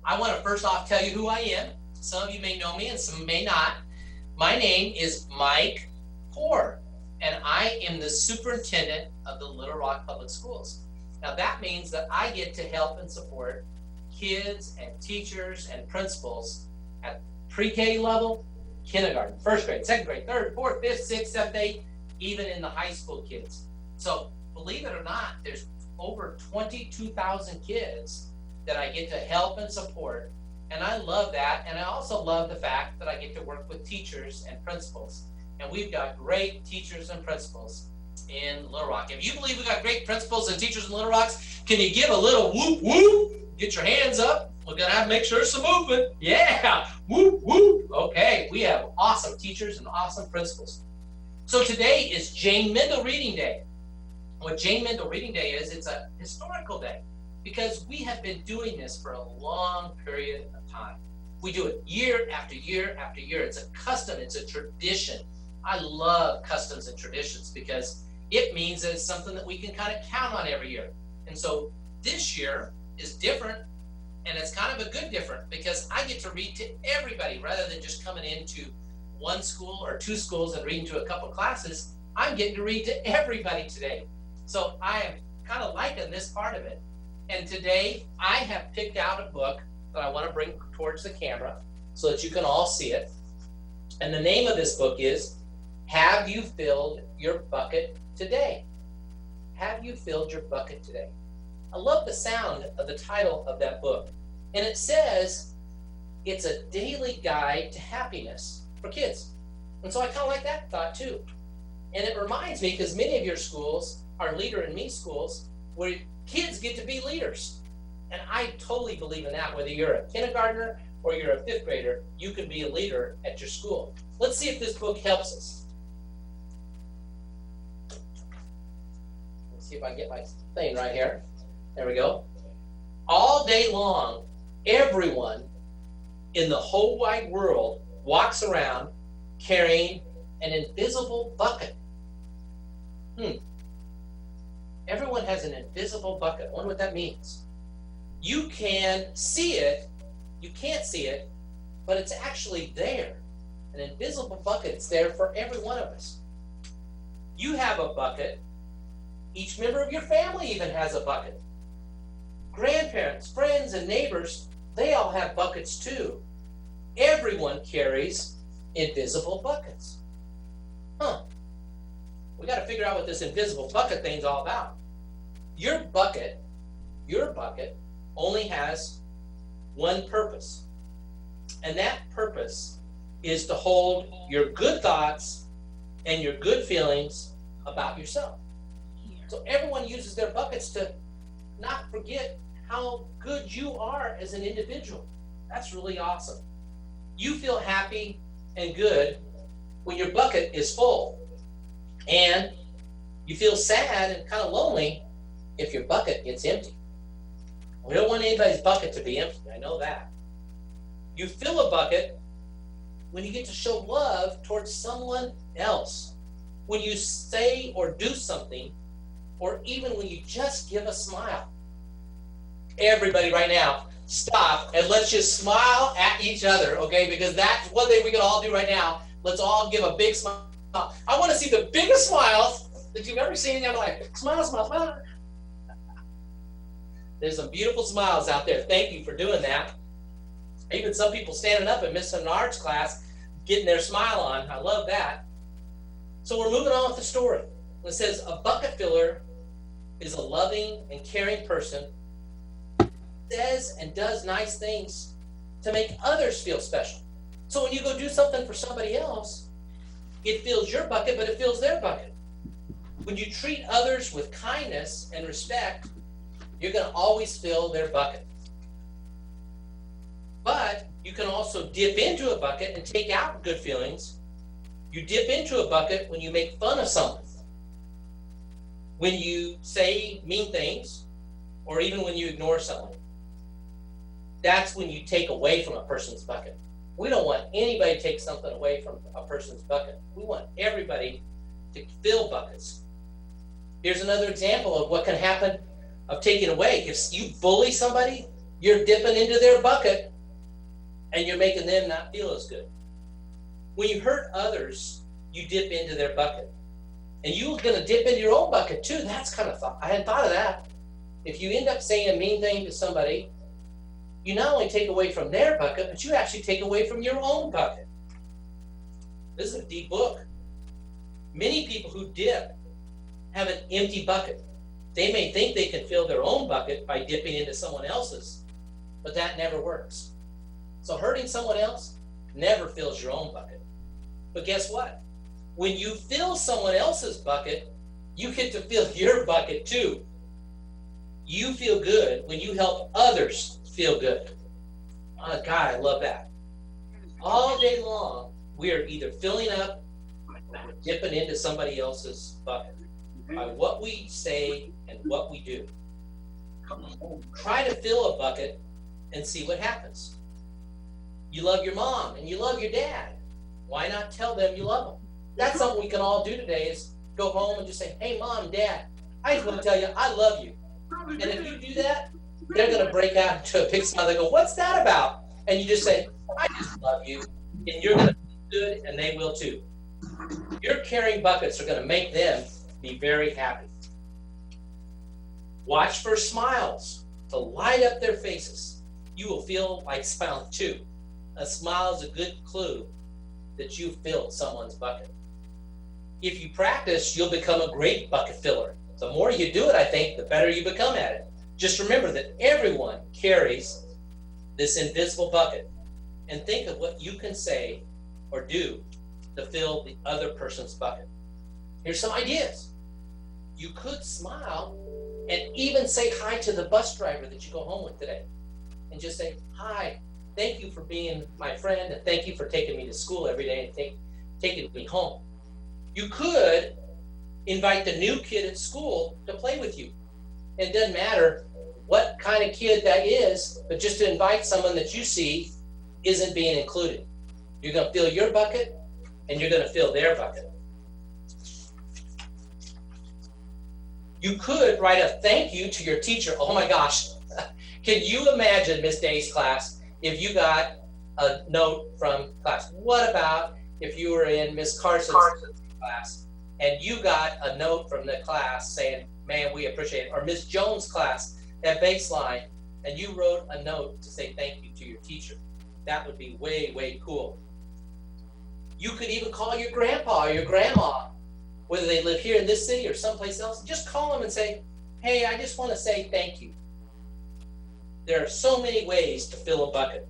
I want to first off tell you who I am. Some of you may know me and some may not. My name is Mike Poore, and I am the superintendent of the Little Rock Public Schools. Now that means that I get to help and support kids and teachers and principals at pre-K level, kindergarten, first grade, second grade, third, fourth, fifth, sixth, seventh, eighth, even in the high school kids. So believe it or not, there's over 22,000 kids that I get to help and support. And I love that. And I also love the fact that I get to work with teachers and principals. And we've got great teachers and principals in Little Rock. If you believe we got great principals and teachers in Little Rock, can you give a little whoop whoop? Get your hands up. We're gonna have to make sure there's some movement. Yeah, whoop whoop. Okay, we have awesome teachers and awesome principals. So today is Jane Mendel Reading Day. What Jane Mendel Reading Day is, it's a historical day because we have been doing this for a long period of time. We do it year after year after year. It's a custom, it's a tradition. I love customs and traditions because it means that it's something that we can kind of count on every year. And so this year is different, and it's kind of a good different because I get to read to everybody rather than just coming into one school or two schools and reading to a couple classes. I'm getting to read to everybody today. So I am kind of liking this part of it. And today I have picked out a book that I want to bring towards the camera so that you can all see it. And the name of this book is, Have You Filled Your Bucket Today? Have you filled your bucket today? I love the sound of the title of that book. And it says it's a daily guide to happiness for kids. And so I kind of like that thought too. And it reminds me, because many of your schools are Leader in Me schools, where kids get to be leaders. And I totally believe in that. Whether you're a kindergartner or you're a fifth grader, you can be a leader at your school. Let's see if this book helps us. Let's see if I can get my thing right here. There we go. All day long, everyone in the whole wide world walks around carrying an invisible bucket. Everyone has an invisible bucket. I wonder what that means. You can see it, you can't see it, but it's actually there. An invisible bucket's there for every one of us. You have a bucket. Each member of your family even has a bucket. Grandparents, friends, and neighbors, they all have buckets too. Everyone carries invisible buckets. We got to figure out what this invisible bucket thing's all about. Your bucket only has one purpose. And that purpose is to hold your good thoughts and your good feelings about yourself. So everyone uses their buckets to not forget how good you are as an individual. That's really awesome. You feel happy and good when your bucket is full. And you feel sad and kind of lonely if your bucket gets empty. We don't want anybody's bucket to be empty. I know that. You fill a bucket when you get to show love towards someone else. When you say or do something, or even when you just give a smile. Everybody right now, stop and let's just smile at each other, okay? Because that's one thing we can all do right now. Let's all give a big smile. I want to see the biggest smiles that you've ever seen in your life. Smile, smile, smile. There's some beautiful smiles out there. Thank you for doing that. Even some people standing up and missing an arts class, getting their smile on. I love that. So we're moving on with the story. It says, a bucket filler is a loving and caring person who says and does nice things to make others feel special. So when you go do something for somebody else, it fills your bucket, but it fills their bucket. When you treat others with kindness and respect, you're going to always fill their bucket. But you can also dip into a bucket and take out good feelings. You dip into a bucket when you make fun of someone, when you say mean things, or even when you ignore someone. That's when you take away from a person's bucket. We don't want anybody to take something away from a person's bucket. We want everybody to fill buckets. Here's another example of what can happen of taking away. If you bully somebody, You're dipping into their bucket and you're making them not feel as good. When you hurt others, you dip into their bucket. And you're going to dip into your own bucket too. That's kind of thought. I hadn't thought of that. If you end up saying a mean thing to somebody, you not only take away from their bucket, but you actually take away from your own bucket. This is a deep book. Many people who dip have an empty bucket. They may think they can fill their own bucket by dipping into someone else's, but that never works. So hurting someone else never fills your own bucket. But guess what? When you fill someone else's bucket, you get to fill your bucket too. You feel good when you help others feel good. Oh, God, I love that. All day long, we are either filling up or dipping into somebody else's bucket by what we say and what we do. Try to fill a bucket and see what happens. You love your mom and you love your dad. Why not tell them you love them? That's something we can all do today, is go home and just say, hey, Mom, Dad, I just want to tell you I love you. And if you do that, they're going to break out into a big smile. They go, what's that about? And you just say, I just love you. And you're going to feel good, and they will too. Your caring buckets are going to make them be very happy. Watch for smiles to light up their faces. You will feel like smiling too. A smile is a good clue that you filled someone's bucket. If you practice, you'll become a great bucket filler. The more you do it, I think, the better you become at it. Just remember that everyone carries this invisible bucket, and think of what you can say or do to fill the other person's bucket. Here's some ideas. You could smile and even say hi to the bus driver that you go home with today, and just say, hi, thank you for being my friend, and thank you for taking me to school every day and taking me home. You could invite the new kid at school to play with you. It doesn't matter what kind of kid that is, but just to invite someone that you see isn't being included. You're going to fill your bucket, and you're going to fill their bucket. You could write a thank you to your teacher. Oh my gosh. Can you imagine Miss Day's class if you got a note from class? What about if you were in Miss Carson's class and you got a note from the class saying, man, we appreciate it, or Miss Jones' class at baseline, and you wrote a note to say thank you to your teacher? That would be way, way cool. You could even call your grandpa or your grandma, whether they live here in this city or someplace else. Just call them and say, hey, I just want to say thank you. There are so many ways to fill a bucket.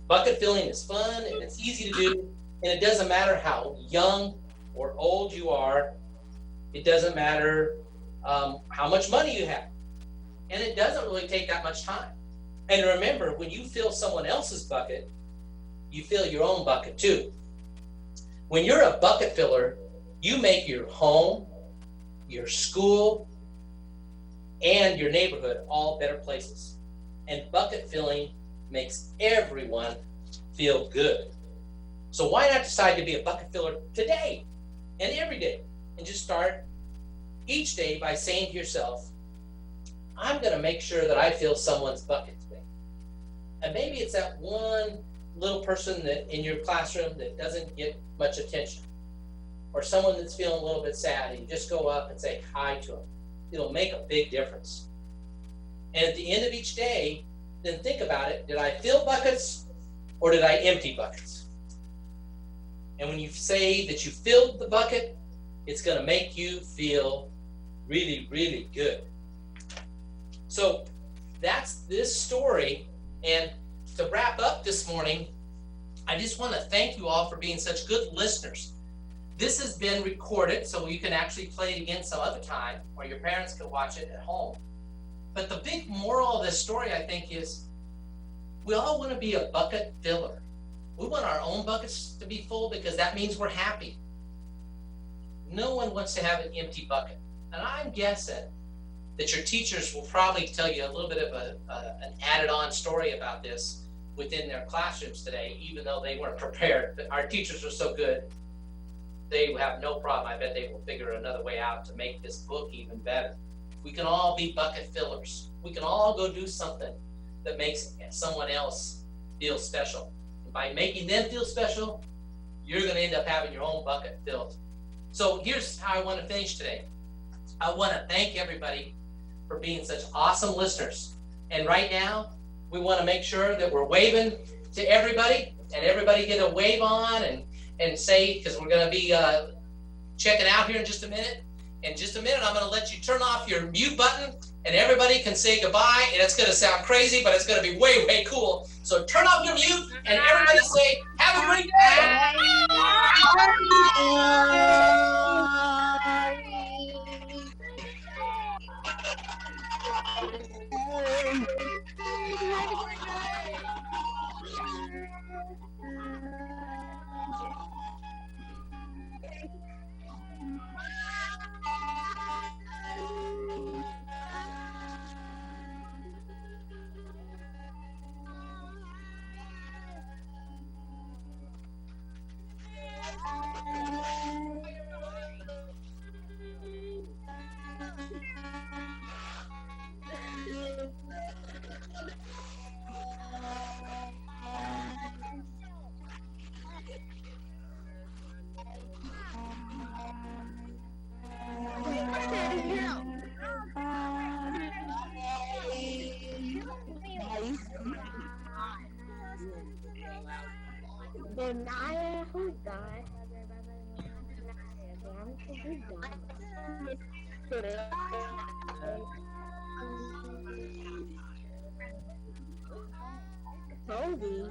Bucket filling is fun and it's easy to do, and it doesn't matter how young or old you are. It doesn't matter how much money you have. And it doesn't really take that much time. And remember, when you fill someone else's bucket, you fill your own bucket too. When you're a bucket filler, you make your home, your school, and your neighborhood all better places. And bucket filling makes everyone feel good. So why not decide to be a bucket filler today and every day? And just start each day by saying to yourself, I'm going to make sure that I fill someone's bucket today. And maybe it's that one little person that in your classroom that doesn't get much attention, or someone that's feeling a little bit sad, and you just go up and say hi to them. It'll make a big difference. And at the end of each day, then think about it. Did I fill buckets or did I empty buckets? And when you say that you filled the bucket, it's going to make you feel really, really good. So that's this story. And to wrap up this morning, I just want to thank you all for being such good listeners. This has been recorded, so you can actually play it again some other time, or your parents can watch it at home. But the big moral of this story, I think, is we all want to be a bucket filler. We want our own buckets to be full because that means we're happy. No one wants to have an empty bucket. And I'm guessing that your teachers will probably tell you a little bit of an added-on story about this within their classrooms today, even though they weren't prepared. But our teachers are so good, they have no problem. I bet they will figure another way out to make this book even better. We can all be bucket fillers. We can all go do something that makes someone else feel special. And by making them feel special, you're going to end up having your own bucket filled. So here's how I want to finish today. I want to thank everybody for being such awesome listeners. And right now, we want to make sure that we're waving to everybody, and everybody get a wave on and say, because we're going to be checking out here in just a minute. In just a minute, I'm going to let you turn off your mute button, and everybody can say goodbye. And it's going to sound crazy, but it's going to be way, way cool. So turn off your mute, and everybody say, have a great day. Toby.